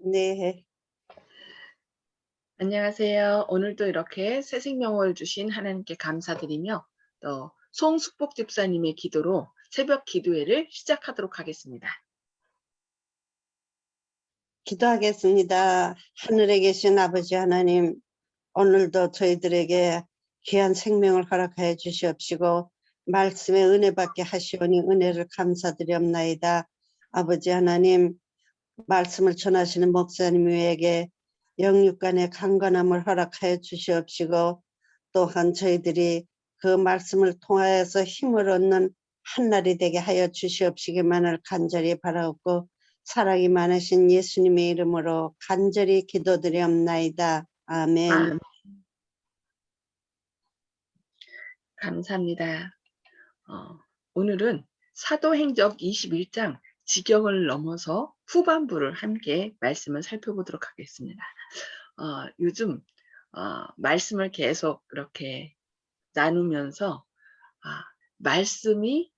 네. 안녕하세요. 오늘도 이렇게 새 생명을 주신 하나님께 감사드리며 또 송숙복 집사님의 기도로 새벽 기도회를 시작하도록 하겠습니다. 기도하겠습니다. 하늘에 계신 아버지 하나님, 오늘도 저희들에게 귀한 생명을 허락하여 주시옵시고 말씀의 은혜 받게 하시오니 은혜를 감사드리옵나이다. 아버지 하나님, 말씀을 전하시는 목사님에게 영육간의 강건함을 허락하여 주시옵시고 또한 저희들이 그 말씀을 통하여서 힘을 얻는 한날이 되게 하여 주시옵시기만을 간절히 바라옵고 사랑이 많으신 예수님의 이름으로 간절히 기도드리옵나이다. 아멘. 아, 감사합니다. 오늘은 사도행적 21장 지경을 넘어서 후반부를 함께 말씀을 살펴보도록 하겠습니다. 요즘 말씀을 계속 이렇게 나누면서 말씀이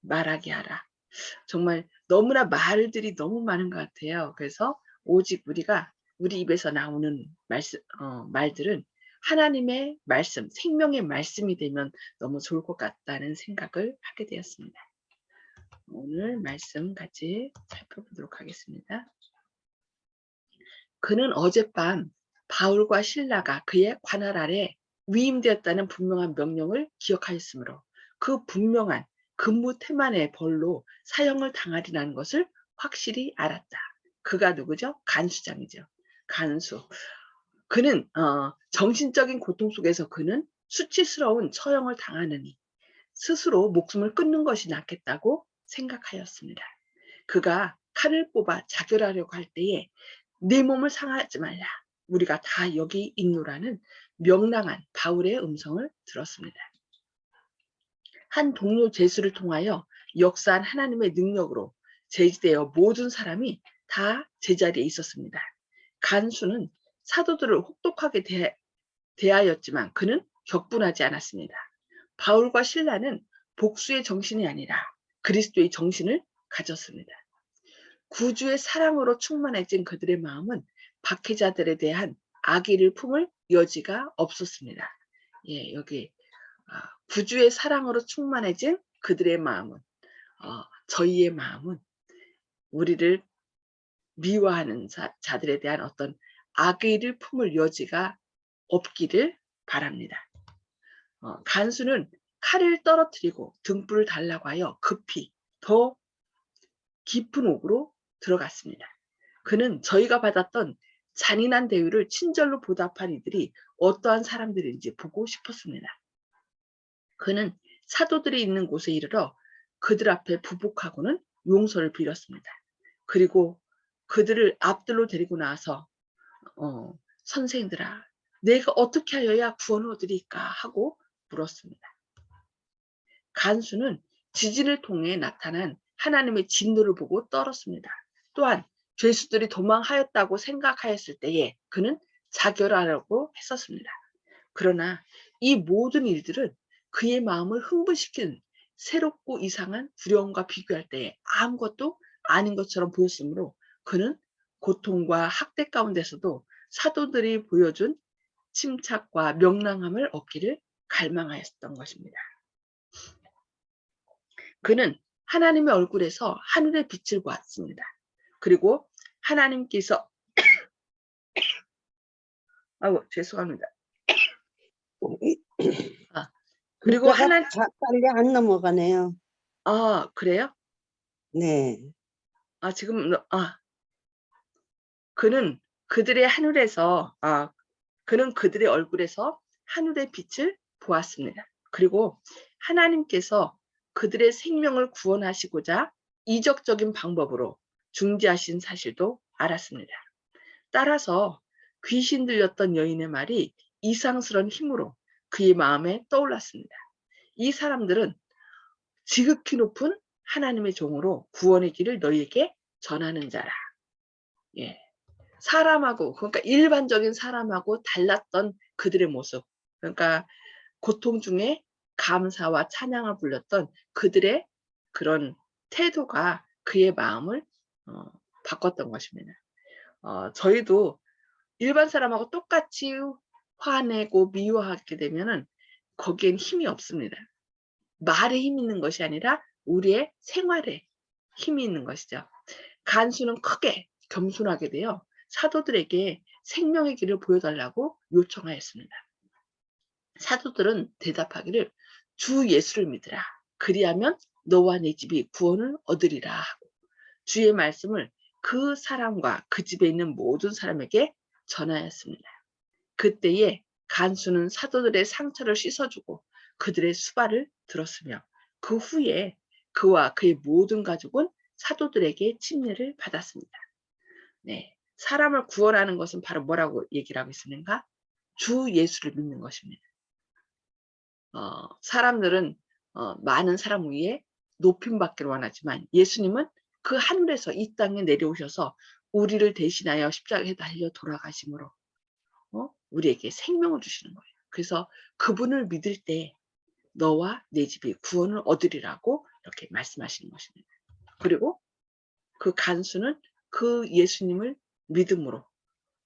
말하게 하라. 정말 너무나 말들이 너무 많은 것 같아요. 그래서 오직 우리 입에서 나오는 말들은 하나님의 말씀, 생명의 말씀이 되면 너무 좋을 것 같다는 생각을 하게 되었습니다. 오늘 말씀 같이 살펴보도록 하겠습니다. 그는 어젯밤 바울과 실라가 그의 관할 아래 위임되었다는 분명한 명령을 기억하였으므로 그 분명한 근무 태만의 벌로 사형을 당하리라는 것을 확실히 알았다. 그가 누구죠? 간수장이죠. 간수. 그는 정신적인 고통 속에서 그는 수치스러운 처형을 당하느니 스스로 목숨을 끊는 것이 낫겠다고 생각하였습니다. 그가 칼을 뽑아 자결하려고 할 때에 내 몸을 상하지 말라. 우리가 다 여기 있노라는 명랑한 바울의 음성을 들었습니다. 한 동료 제수를 통하여 역사한 하나님의 능력으로 제지되어 모든 사람이 다 제자리에 있었습니다. 간수는 사도들을 혹독하게 대하였지만 그는 격분하지 않았습니다. 바울과 실라는 복수의 정신이 아니라 그리스도의 정신을 가졌습니다. 구주의 사랑으로 충만해진 그들의 마음은 박해자들에 대한 악의를 품을 여지가 없었습니다. 예, 여기 구주의 사랑으로 충만해진 그들의 마음은 저희의 마음은 우리를 미워하는 자들에 대한 어떤 악의를 품을 여지가 없기를 바랍니다. 간수는 칼을 떨어뜨리고 등불을 달라고 하여 급히 더 깊은 옥으로 들어갔습니다. 그는 저희가 받았던 잔인한 대우를 친절로 보답한 이들이 어떠한 사람들인지 보고 싶었습니다. 그는 사도들이 있는 곳에 이르러 그들 앞에 부복하고는 용서를 빌었습니다. 그리고 그들을 앞들로 데리고 나와서 선생들아, 내가 어떻게 하여야 구원을 얻으리까 하고 물었습니다. 간수는 지진을 통해 나타난 하나님의 진노를 보고 떨었습니다. 또한 죄수들이 도망하였다고 생각하였을 때에 그는 자결하려고 했었습니다. 그러나 이 모든 일들은 그의 마음을 흥분시키는 새롭고 이상한 두려움과 비교할 때에 아무것도 아닌 것처럼 보였으므로 그는 고통과 학대 가운데서도 사도들이 보여준 침착과 명랑함을 얻기를 갈망하였던 것입니다. 그는 하나님의 얼굴에서 하늘의 빛을 보았습니다. 그리고 하나님께서 죄송합니다. 그리고 글자가 빨리 안 넘어가네요. 그래요? 네. 지금 그는 그들의 하늘에서 그는 그들의 얼굴에서 하늘의 빛을 보았습니다. 그리고 하나님께서 그들의 생명을 구원하시고자 이적적인 방법으로 중재하신 사실도 알았습니다. 따라서 귀신 들렸던 여인의 말이 이상스러운 힘으로 그의 마음에 떠올랐습니다. 이 사람들은 지극히 높은 하나님의 종으로 구원의 길을 너희에게 전하는 자라. 예. 사람하고, 그러니까 일반적인 사람하고 달랐던 그들의 모습. 그러니까 고통 중에 감사와 찬양을 불렸던 그들의 그런 태도가 그의 마음을 바꿨던 것입니다. 저희도 일반 사람하고 똑같이 화내고 미워하게 되면은 거기엔 힘이 없습니다. 말에 힘 있는 것이 아니라 우리의 생활에 힘이 있는 것이죠. 간수는 크게 겸손하게 되어 사도들에게 생명의 길을 보여달라고 요청하였습니다. 사도들은 대답하기를 주 예수를 믿으라. 그리하면 너와 네 집이 구원을 얻으리라 하고 주의 말씀을 그 사람과 그 집에 있는 모든 사람에게 전하였습니다. 그때에 간수는 사도들의 상처를 씻어주고 그들의 수발을 들었으며 그 후에 그와 그의 모든 가족은 사도들에게 침례를 받았습니다. 네, 사람을 구원하는 것은 바로 뭐라고 얘기를 하고 있습니까? 주 예수를 믿는 것입니다. 사람들은 많은 사람 위에 높임 받기를 원하지만 예수님은 그 하늘에서 이 땅에 내려오셔서 우리를 대신하여 십자가에 달려 돌아가심으로 우리에게 생명을 주시는 거예요. 그래서 그분을 믿을 때 너와 내 집이 구원을 얻으리라고 이렇게 말씀하시는 것입니다. 그리고 그 간수는 그 예수님을 믿음으로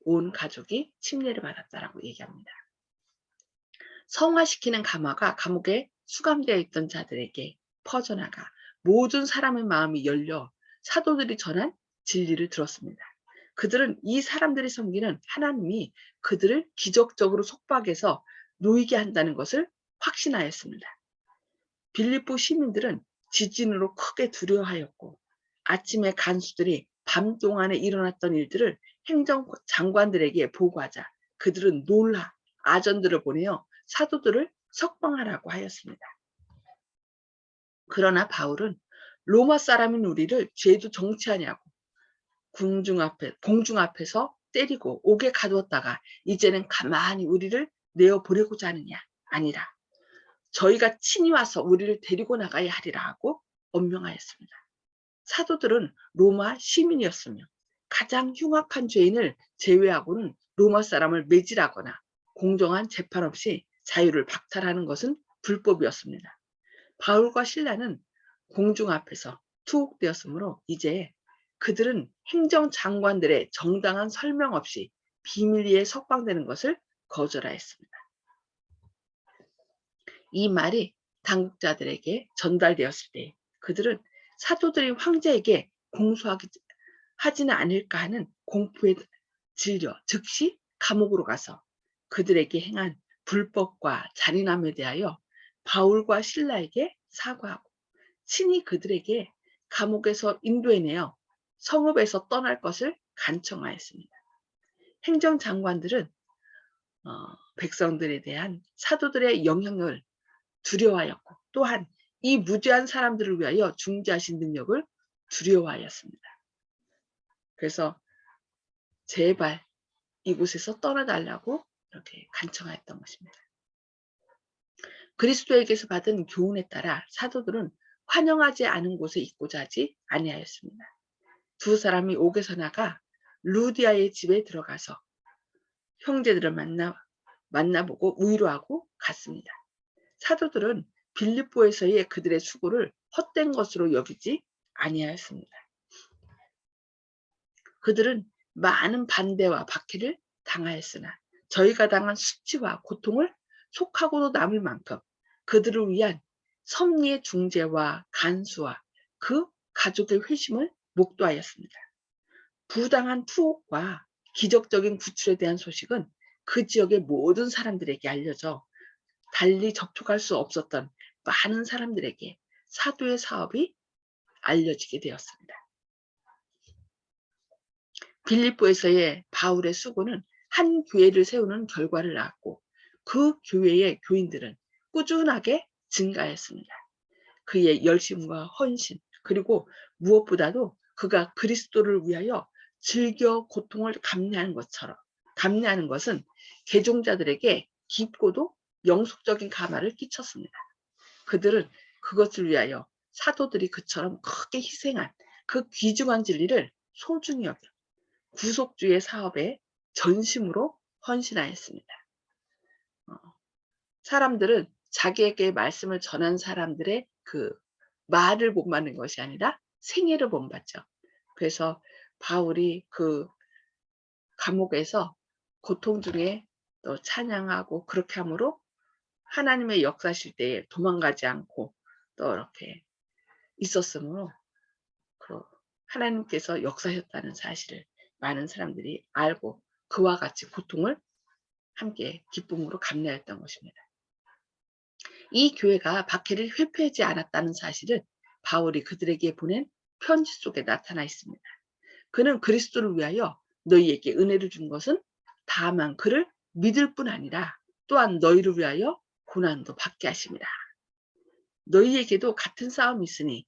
온 가족이 침례를 받았다라고 얘기합니다. 성화시키는 감화가 감옥에 수감되어 있던 자들에게 퍼져나가 모든 사람의 마음이 열려 사도들이 전한 진리를 들었습니다. 그들은 이 사람들이 섬기는 하나님이 그들을 기적적으로 속박해서 놓이게 한다는 것을 확신하였습니다. 빌립보 시민들은 지진으로 크게 두려워하였고 아침에 간수들이 밤 동안에 일어났던 일들을 행정장관들에게 보고하자 그들은 놀라 아전들을 보내어 사도들을 석방하라고 하였습니다. 그러나 바울은 로마 사람인 우리를 죄도 정치하냐고 공중 앞에서 때리고 옥에 가두었다가 이제는 가만히 우리를 내어보내고자 하느냐? 아니라 저희가 친히 와서 우리를 데리고 나가야 하리라 하고 언명하였습니다. 사도들은 로마 시민이었으며 가장 흉악한 죄인을 제외하고는 로마 사람을 매질하거나 공정한 재판 없이 자유를 박탈하는 것은 불법이었습니다. 바울과 실라는 공중 앞에서 투옥되었으므로 이제 그들은 행정장관들의 정당한 설명 없이 비밀리에 석방되는 것을 거절하였습니다. 이 말이 당국자들에게 전달되었을 때 그들은 사도들이 황제에게 하지는 않을까 하는 공포에 질려 즉시 감옥으로 가서 그들에게 행한 불법과 잔인함에 대하여 바울과 실라에게 사과하고 친히 그들에게 감옥에서 인도해내어 성읍에서 떠날 것을 간청하였습니다. 행정장관들은 백성들에 대한 사도들의 영향을 두려워하였고 또한 이 무죄한 사람들을 위하여 중재하신 능력을 두려워하였습니다. 그래서 제발 이곳에서 떠나달라고 이렇게 간청하였던 것입니다. 그리스도에게서 받은 교훈에 따라 사도들은 환영하지 않은 곳에 있고자 하지 아니하였습니다. 두 사람이 옥에서 나가 루디아의 집에 들어가서 형제들을 만나보고 위로하고 갔습니다. 사도들은 빌립보에서의 그들의 수고를 헛된 것으로 여기지 아니하였습니다. 그들은 많은 반대와 박해를 당하였으나 저희가 당한 수치와 고통을 속하고도 남을 만큼 그들을 위한 섭리의 중재와 간수와 그 가족의 회심을 목도하였습니다. 부당한 투옥과 기적적인 구출에 대한 소식은 그 지역의 모든 사람들에게 알려져 달리 접촉할 수 없었던 많은 사람들에게 사도의 사업이 알려지게 되었습니다. 빌립보에서의 바울의 수고는 한 교회를 세우는 결과를 낳았고 그 교회의 교인들은 꾸준하게 증가했습니다. 그의 열심과 헌신 그리고 무엇보다도 그가 그리스도를 위하여 즐겨 고통을 감내하는 것은 개종자들에게 깊고도 영속적인 감화를 끼쳤습니다. 그들은 그것을 위하여 사도들이 그처럼 크게 희생한 그 귀중한 진리를 소중히 여겨 구속주의 사업에 전심으로 헌신하였습니다. 사람들은 자기에게 말씀을 전한 사람들의 그 말을 본받는 것이 아니라 생애를 본받죠. 그래서 바울이 그 감옥에서 고통 중에 또 찬양하고 그렇게 함으로 하나님의 역사하실 때에 도망가지 않고 또 이렇게 있었으므로 그 하나님께서 역사하셨다는 사실을 많은 사람들이 알고 그와 같이 고통을 함께 기쁨으로 감내했던 것입니다. 이 교회가 박해를 회피하지 않았다는 사실을 바울이 그들에게 보낸 편지 속에 나타나 있습니다. 그는 그리스도를 위하여 너희에게 은혜를 준 것은 다만 그를 믿을 뿐 아니라 또한 너희를 위하여 고난도 받게 하심이라. 너희에게도 같은 싸움이 있으니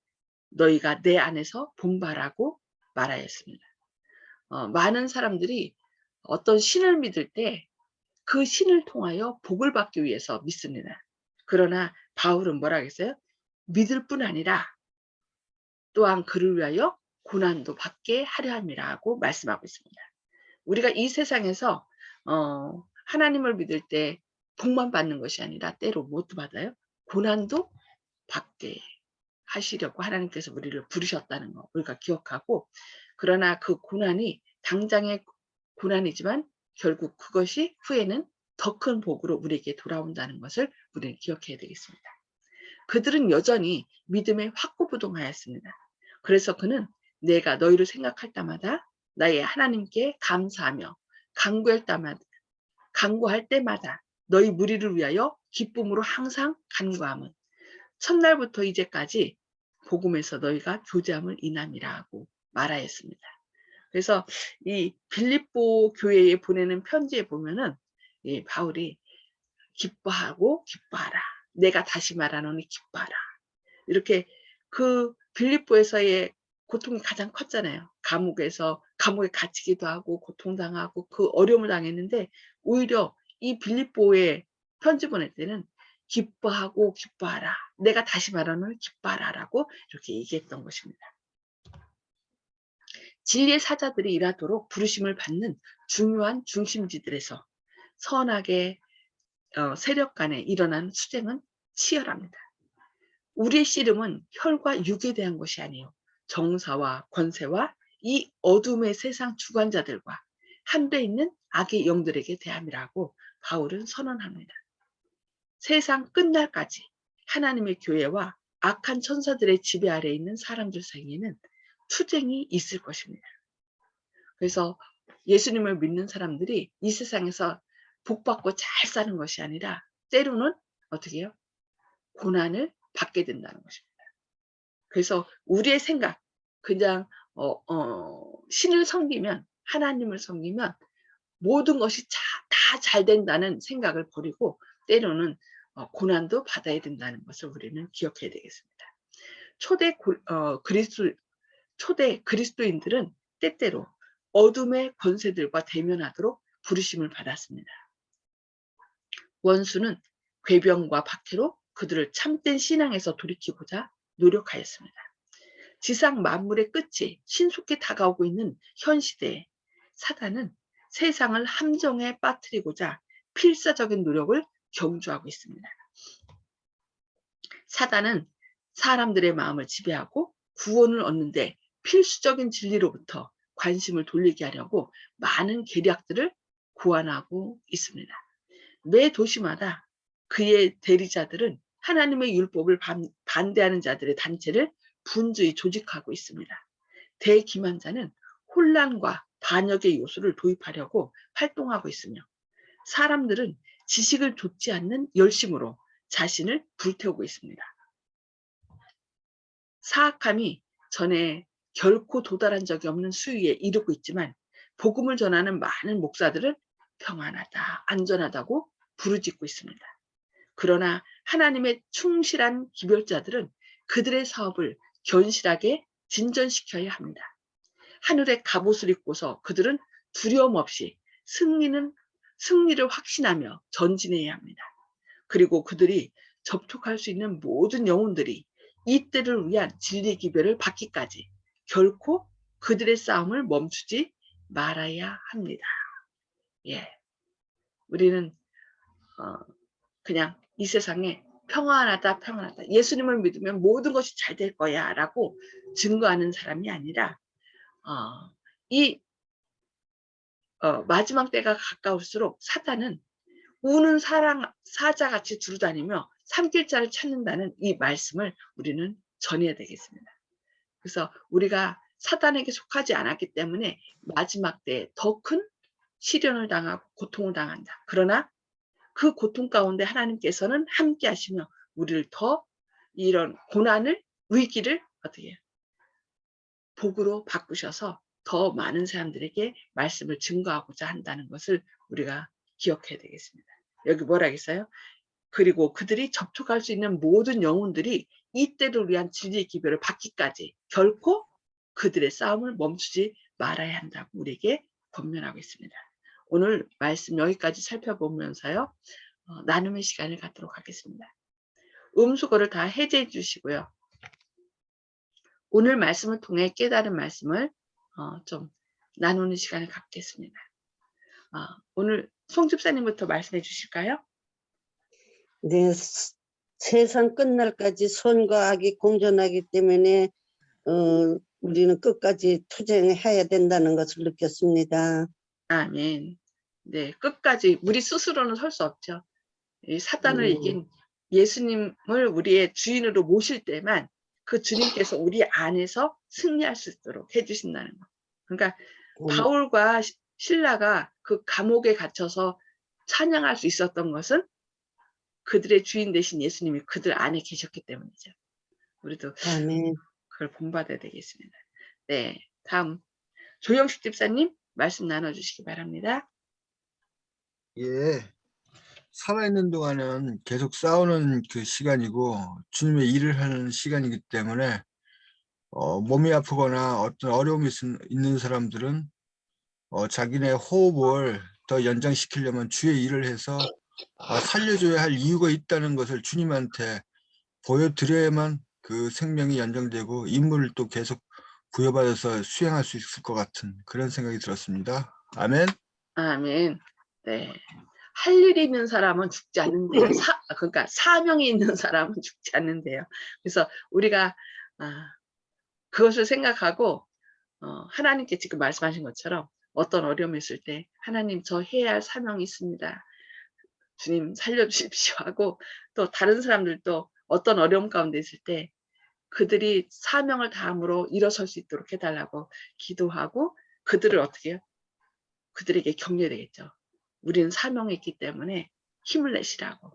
너희가 내 안에서 본바라고 말하였습니다. 많은 사람들이 어떤 신을 믿을 때 그 신을 통하여 복을 받기 위해서 믿습니다. 그러나 바울은 뭐라 했어요? 믿을 뿐 아니라 또한 그를 위하여 고난도 받게 하려 함이라고 말씀하고 있습니다. 우리가 이 세상에서 하나님을 믿을 때 복만 받는 것이 아니라 때로 무엇도 받아요? 고난도 받게 하시려고 하나님께서 우리를 부르셨다는 거 우리가 기억하고, 그러나 그 고난이 당장의 고난이지만 결국 그것이 후에는 더 큰 복으로 우리에게 돌아온다는 것을 우리는 기억해야 되겠습니다. 그들은 여전히 믿음에 확고부동하였습니다. 그래서 그는 내가 너희를 생각할 때마다 나의 하나님께 감사하며 간구할 때마다 너희 무리를 위하여 기쁨으로 항상 간구함은 첫날부터 이제까지 복음에서 너희가 교제함을 인함이라고 말하였습니다. 그래서 이 빌립보 교회에 보내는 편지에 보면은 이 바울이 기뻐하고 기뻐하라. 내가 다시 말하노니 기뻐하라. 이렇게 그 빌립보에서의 고통이 가장 컸잖아요. 감옥에 갇히기도 하고 고통당하고 그 어려움을 당했는데 오히려 이 빌립보에 편지 보낼 때는 기뻐하고 기뻐하라. 내가 다시 말하노니 기뻐하라라고 이렇게 얘기했던 것입니다. 진리의 사자들이 일하도록 부르심을 받는 중요한 중심지들에서 선악의 세력 간에 일어난 투쟁은 치열합니다. 우리의 씨름은 혈과 육에 대한 것이 아니요 정사와 권세와 이 어둠의 세상 주관자들과 한데 있는 악의 영들에게 대함이라고 바울은 선언합니다. 세상 끝날까지 하나님의 교회와 악한 천사들의 지배 아래에 있는 사람들 사이에는 투쟁이 있을 것입니다. 그래서 예수님을 믿는 사람들이 이 세상에서 복받고 잘 사는 것이 아니라 때로는 어떻게 해요? 고난을 받게 된다는 것입니다. 그래서 우리의 생각, 그냥 신을 섬기면, 하나님을 섬기면 모든 것이 다 잘 된다는 생각을 버리고 때로는 고난도 받아야 된다는 것을 우리는 기억해야 되겠습니다. 초대 그리스도인들은 때때로 어둠의 권세들과 대면하도록 부르심을 받았습니다. 원수는 궤병과 박해로 그들을 참된 신앙에서 돌이키고자 노력하였습니다. 지상 만물의 끝이 신속히 다가오고 있는 현 시대에 사단은 세상을 함정에 빠뜨리고자 필사적인 노력을 경주하고 있습니다. 사단은 사람들의 마음을 지배하고 구원을 얻는데 필수적인 진리로부터 관심을 돌리게 하려고 많은 계략들을 고안하고 있습니다. 매 도시마다 그의 대리자들은 하나님의 율법을 반대하는 자들의 단체를 분주히 조직하고 있습니다. 대기만자는 혼란과 반역의 요소를 도입하려고 활동하고 있으며 사람들은 지식을 좇지 않는 열심으로 자신을 불태우고 있습니다. 사악함이 전에 결코 도달한 적이 없는 수위에 이르고 있지만 복음을 전하는 많은 목사들은 평안하다, 안전하다고 부르짖고 있습니다. 그러나 하나님의 충실한 기별자들은 그들의 사업을 견실하게 진전시켜야 합니다. 하늘의 갑옷을 입고서 그들은 두려움 없이 승리를 확신하며 전진해야 합니다. 그리고 그들이 접촉할 수 있는 모든 영혼들이 이 때를 위한 진리 기별을 받기까지 결코 그들의 싸움을 멈추지 말아야 합니다. 예, 우리는 그냥 이 세상에 평안하다, 예수님을 믿으면 모든 것이 잘 될 거야 라고 증거하는 사람이 아니라 이 마지막 때가 가까울수록 사탄은 우는 사자같이 두루다니며 삼킬 자를 찾는다는 이 말씀을 우리는 전해야 되겠습니다. 그래서 우리가 사탄에게 속하지 않았기 때문에 마지막 때에 더 큰 시련을 당하고 고통을 당한다. 그러나 그 고통 가운데 하나님께서는 함께 하시며 우리를 더 이런 고난을, 위기를 어떻게 해요? 복으로 바꾸셔서 더 많은 사람들에게 말씀을 증거하고자 한다는 것을 우리가 기억해야 되겠습니다. 여기 뭐라 했어요? 그리고 그들이 접촉할 수 있는 모든 영혼들이 이때를 위한 진리의 기별을 받기까지 결코 그들의 싸움을 멈추지 말아야 한다고 우리에게 권면하고 있습니다. 오늘 말씀 여기까지 살펴보면서요. 나눔의 시간을 갖도록 하겠습니다. 음수거를 다 해제해 주시고요. 오늘 말씀을 통해 깨달은 말씀을 좀 나누는 시간을 갖겠습니다. 오늘 송 집사님부터 말씀해 주실까요? 네, 세상 끝날까지 선과 악이 공존하기 때문에 우리는 끝까지 투쟁해야 된다는 것을 느꼈습니다. 아멘. 네, 끝까지 우리 스스로는 설 수 없죠. 이 사단을 이긴 예수님을 우리의 주인으로 모실 때만 그 주님께서 우리 안에서 승리할 수 있도록 해주신다는 거. 그러니까 바울과 실라가 그 감옥에 갇혀서 찬양할 수 있었던 것은 그들의 주인 되신 예수님이 그들 안에 계셨기 때문이죠. 우리도 아멘. 그걸 본받아야 되겠습니다. 네, 다음 조영식 집사님 말씀 나눠주시기 바랍니다. 예, 살아있는 동안은 계속 싸우는 그 시간이고 주님의 일을 하는 시간이기 때문에 몸이 아프거나 어떤 어려움이 있는 사람들은 자기네 호흡을 더 연장시키려면 주의 일을 해서 살려줘야 할 이유가 있다는 것을 주님한테 보여드려야만 그 생명이 연장되고 임무를 또 계속 부여받아서 수행할 수 있을 것 같은 그런 생각이 들었습니다. 아멘. 아멘. 네. 할 일이 있는 사람은 죽지 않는데요. 그러니까 사명이 있는 사람은 죽지 않는데요. 그래서 우리가 그것을 생각하고 하나님께 지금 말씀하신 것처럼 어떤 어려움이 있을 때 하나님 저 해야 할 사명이 있습니다. 주님 살려주십시오 하고 또 다른 사람들도 어떤 어려움 가운데 있을 때 그들이 사명을 다함으로 일어설 수 있도록 해달라고 기도하고 그들을 어떻게 해요? 그들에게 격려되겠죠. 우리는 사명이 있기 때문에 힘을 내시라고.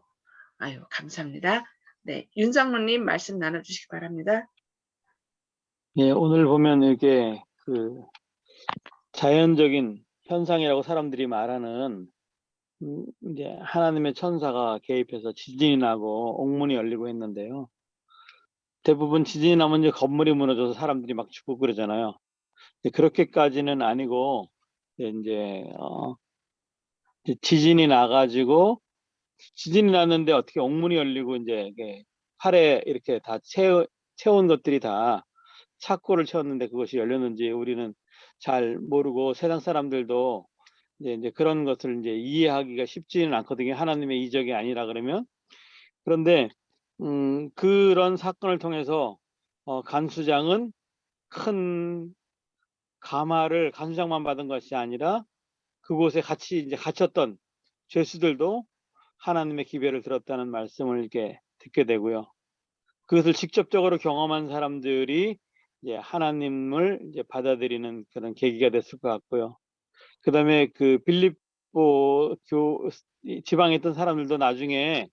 아유, 감사합니다. 네, 윤 장로님 말씀 나눠주시기 바랍니다. 예, 오늘 보면 이게 그 자연적인 현상이라고 사람들이 말하는 이제 하나님의 천사가 개입해서 지진이 나고 옥문이 열리고 했는데요. 대부분 지진이 나면 이제 건물이 무너져서 사람들이 막 죽고 그러잖아요. 그렇게까지는 아니고 이제 지진이 나가지고 지진이 났는데 어떻게 옥문이 열리고 이제 팔에 이렇게 다 채운 것들이 다 착고를 채웠는데 그것이 열렸는지 우리는 잘 모르고 세상 사람들도 이제 그런 것을 이제 이해하기가 쉽지는 않거든요. 하나님의 이적이 아니라 그러면. 그런데 그런 사건을 통해서 간수장은 큰 감화를 간수장만 받은 것이 아니라 그곳에 같이 이제 갇혔던 죄수들도 하나님의 기별을 들었다는 말씀을 이렇게 듣게 되고요. 그것을 직접적으로 경험한 사람들이 이제 하나님을 이제 받아들이는 그런 계기가 됐을 것 같고요. 그 다음에 그 빌립보 지방에 있던 사람들도 나중에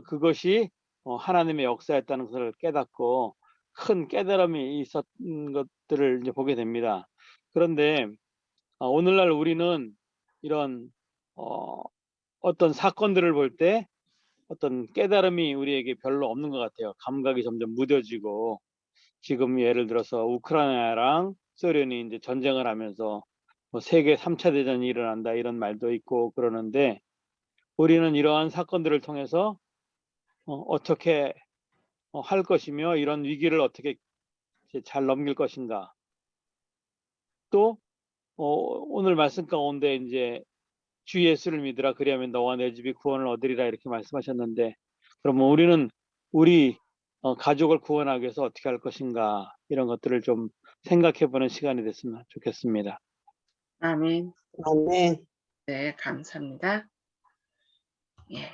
그것이 하나님의 역사였다는 것을 깨닫고 큰 깨달음이 있었던 것들을 이제 보게 됩니다. 그런데 오늘날 우리는 이런 어떤 사건들을 볼 때 어떤 깨달음이 우리에게 별로 없는 것 같아요. 감각이 점점 무뎌지고 지금 예를 들어서 우크라이나랑 소련이 이제 전쟁을 하면서 뭐 세계 3차 대전이 일어난다 이런 말도 있고 그러는데 우리는 이러한 사건들을 통해서 어떻게 할 것이며 이런 위기를 어떻게 잘 넘길 것인가. 또 오늘 말씀 가운데 이제 주 예수를 믿으라 그리하면 너와 내 집이 구원을 얻으리라 이렇게 말씀하셨는데 그러면 우리는 우리 가족을 구원하기 위해서 어떻게 할 것인가 이런 것들을 좀 생각해 보는 시간이 됐으면 좋겠습니다. 아멘. 아멘. 네, 감사합니다. 예.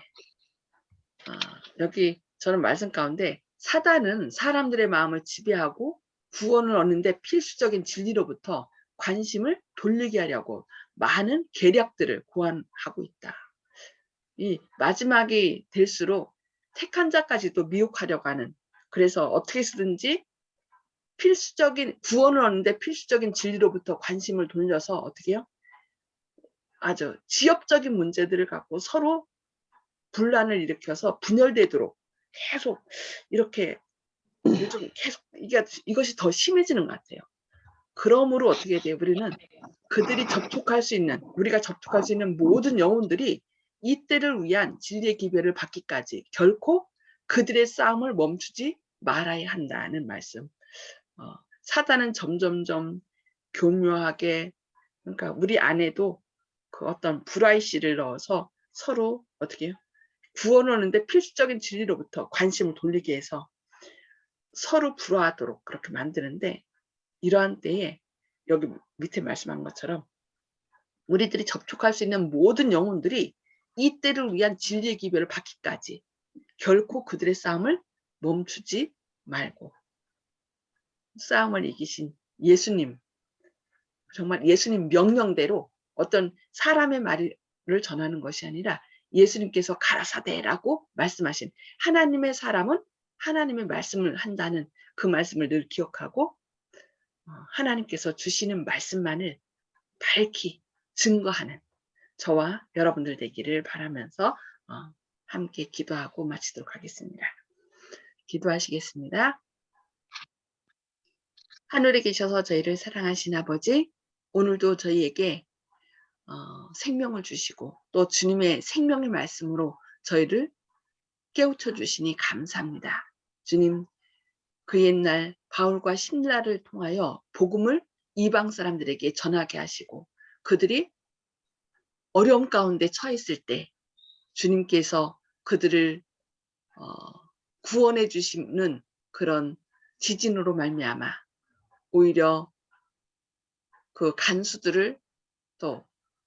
여기 저는 말씀 가운데 사단은 사람들의 마음을 지배하고 구원을 얻는데 필수적인 진리로부터 관심을 돌리게 하려고 많은 계략들을 고안하고 있다. 이 마지막이 될수록 택한 자까지도 미혹하려고 하는, 그래서 어떻게 쓰든지 필수적인 구원을 얻는데 필수적인 진리로부터 관심을 돌려서 어떻게 해요? 아주 지엽적인 문제들을 갖고 서로 분란을 일으켜서 분열되도록 계속 이렇게 요즘 계속 이것이 더 심해지는 것 같아요. 그러므로 어떻게 돼요? 우리는 그들이 접촉할 수 있는, 우리가 접촉할 수 있는 모든 영혼들이 이때를 위한 진리의 기별을 받기까지 결코 그들의 싸움을 멈추지 말아야 한다는 말씀. 사단은 점점점 교묘하게, 그러니까 우리 안에도 그 어떤 불화의씨를 넣어서 서로 어떻게 해요? 구원을 얻는데 필수적인 진리로부터 관심을 돌리게 해서 서로 불화하도록 그렇게 만드는데, 이러한 때에 여기 밑에 말씀한 것처럼 우리들이 접촉할 수 있는 모든 영혼들이 이 때를 위한 진리의 기별을 받기까지 결코 그들의 싸움을 멈추지 말고, 싸움을 이기신 예수님, 정말 예수님 명령대로 어떤 사람의 말을 전하는 것이 아니라 예수님께서 가라사대라고 말씀하신 하나님의 사람은 하나님의 말씀을 한다는 그 말씀을 늘 기억하고 하나님께서 주시는 말씀만을 밝히 증거하는 저와 여러분들 되기를 바라면서 함께 기도하고 마치도록 하겠습니다. 기도하시겠습니다. 하늘에 계셔서 저희를 사랑하신 아버지, 오늘도 저희에게 생명을 주시고 또 주님의 생명의 말씀으로 저희를 깨우쳐 주시니 감사합니다. 주님, 그 옛날 바울과 신라를 통하여 복음을 이방 사람들에게 전하게 하시고 그들이 어려움 가운데 처했을 때 주님께서 그들을 구원해 주시는 그런 지진으로 말미암아 오히려 그 간수들을 또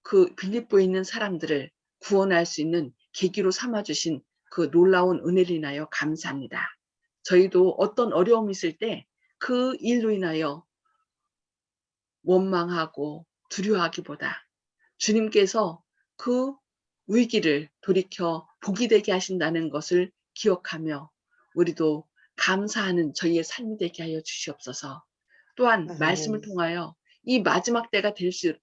그 빌립보에 있는 사람들을 구원할 수 있는 계기로 삼아주신 그 놀라운 은혜를 인하여 감사합니다. 저희도 어떤 어려움이 있을 때 그 일로 인하여 원망하고 두려워하기보다 주님께서 그 위기를 돌이켜 복이 되게 하신다는 것을 기억하며 우리도 감사하는 저희의 삶이 되게 하여 주시옵소서. 또한 말씀을 통하여 이 마지막 때가 될수록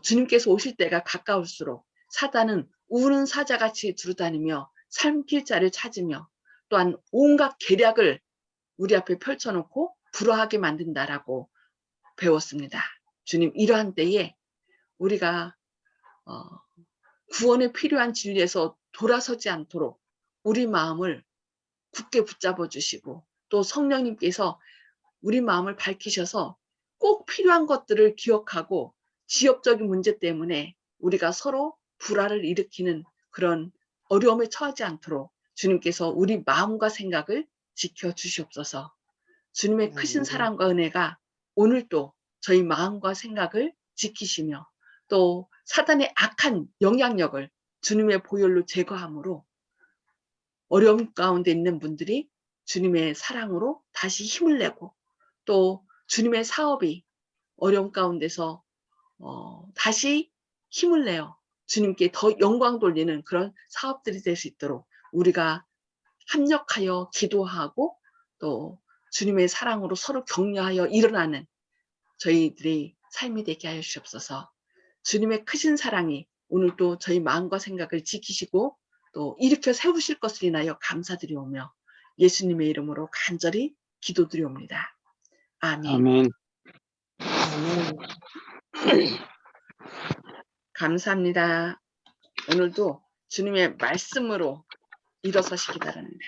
주님께서 오실 때가 가까울수록 사단은 우는 사자같이 두루다니며 삼킬 자를 찾으며 또한 온갖 계략을 우리 앞에 펼쳐놓고 불화하게 만든다라고 배웠습니다. 주님, 이러한 때에 우리가 구원에 필요한 진리에서 돌아서지 않도록 우리 마음을 굳게 붙잡아 주시고 또 성령님께서 우리 마음을 밝히셔서 꼭 필요한 것들을 기억하고 지역적인 문제 때문에 우리가 서로 불화를 일으키는 그런 어려움에 처하지 않도록 주님께서 우리 마음과 생각을 지켜주시옵소서. 주님의 크신 사랑과 은혜가 오늘도 저희 마음과 생각을 지키시며 또 사단의 악한 영향력을 주님의 보혈로 제거함으로 어려움 가운데 있는 분들이 주님의 사랑으로 다시 힘을 내고 또 주님의 사업이 어려움 가운데서 다시 힘을 내어 주님께 더 영광 돌리는 그런 사업들이 될 수 있도록 우리가 합력하여 기도하고 또 주님의 사랑으로 서로 격려하여 일어나는 저희들의 삶이 되게 하여 주시옵소서. 주님의 크신 사랑이 오늘도 저희 마음과 생각을 지키시고 또 일으켜 세우실 것을 인하여 감사드리오며 예수님의 이름으로 간절히 기도드리옵니다. 아멘. 아멘. 감사합니다. 오늘도 주님의 말씀으로 일어서시기 바랍니다.